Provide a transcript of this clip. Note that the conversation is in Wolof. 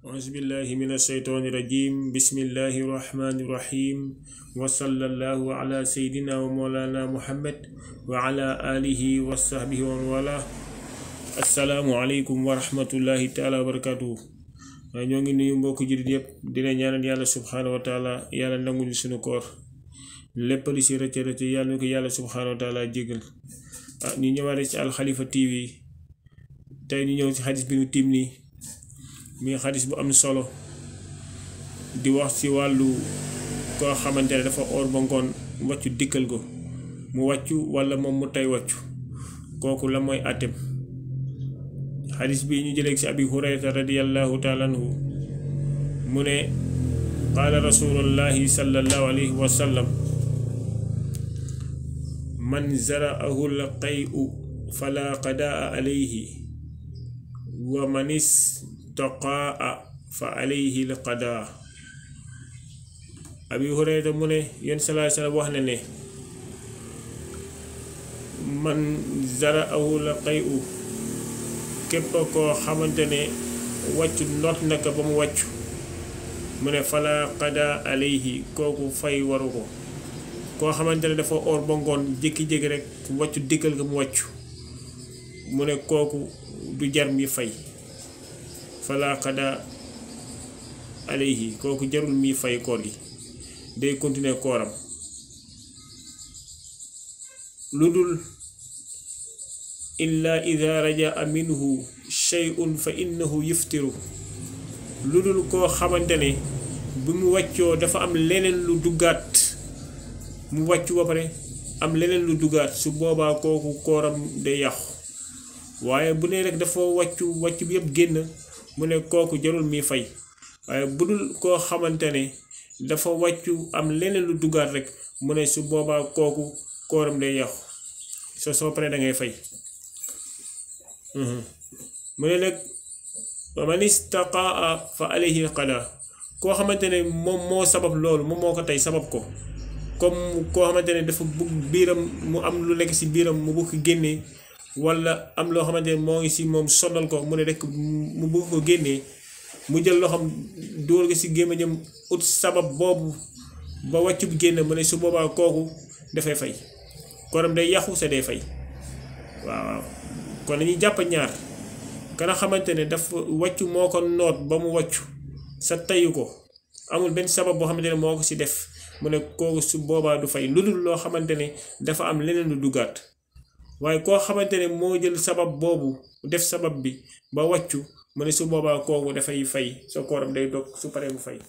أعوذ بالله من الشيطان الرجيم بسم الله الرحمن الرحيم وصلى الله على سيدنا ومولانا محمد وعلى آله وصحبه ومن والاه السلام عليكم ورحمة الله تعالى وبركاته ñoo ngi nuyu mbokk jurit yépp dina ñaanal yàlla subhanahu wa taala yàlla nangul ñu sunu koor lépp li ci rëcc rëcc yàlla ko yàlla subhanahu wa taala jégal ñu ñëwaat ci Al Khalifa TV tey ñu ñëw ci xadis bi ñu tim nii mi xadis bu am solo di wax ci wàllu koo xamante ne dafa or ba ngoon wàccu dikkal ko mu wàccu wala moom mu tey wàccu kooku la mooy àtteem xadis bi ñu jëlee ci Abi Hurayra radiyallahu taala anhu mu ne qaala rasulullahi sallallahu alayhi wa sallam man zara'ahu al-qay'u fala qadaa alayhi wa man istaqaa fa alayhi al-qadaa. Abi Hurayra mu ne yéen sallallahu alayhi wa sallam wax na ne man zara'ahu al-qay'u képp koo xamante ne wàccu not naka ba mu wàccu mu ne fala qadaa alayhi kooku fay waru ko. koo xamante ne dafa or ba ngoon jékki-jékki rek wàccu dikkal ko mu wàccu mu ne kooku du jar mi fay fala qadaa alayhi kooku jarul mi fay koor gi day continuer kooram lu dul illa ida rajaa minhu shay'un fa innahu yuftiru lu dul koo xamante ne bi mu wàccoo dafa am leneen lu duggaat mu wàccu ba pare am leneen lu duggaat su boobaa kooku kooram day yàqu waaye bu ne rek dafa wàccu bi yëpp génn mu ne kooku jarul mi fay waaye bu dul koo xamante ne dafa wàccu am leneen lu duggaat rek mu ne su boobaa kooku kooram day yàqu soo paree da ngay fay. mu ne nag man istaqaa fa alayhi qadaa koo xamante ne moom moo sabab loolu moom moo ko tey sabab ko comme koo xamante ne dafa bëgg biiram mu am lu nekk ci biiram mu bëgg ko génnee walla am loo xamante ne moo ngi ci moom sonal ko mu ne rek mu bëgg ko génnee mu jël loxoom dóor ko ci gémmiñam ut sabab boobu ba wàccu bi génn mu ne su boobaa kooku dafay fay kooram day yàqu sa day fay waaw kon dañuy jàpp ñaar kana xamante ne dafa wàccu moo ko noot ba mu wàccu sa tayu ko amul benn sabab boo xamante ne moo ko ci def mu ne kooku su boobaa du fay lu dul loo xamante ne dafa am leneen lu duggaat waaye koo xamante ne moo jël sabab boobu def sabab bi ba wàccu mu ne su boobaa kooku dafay fay sa kooram day dog su paree mu fay.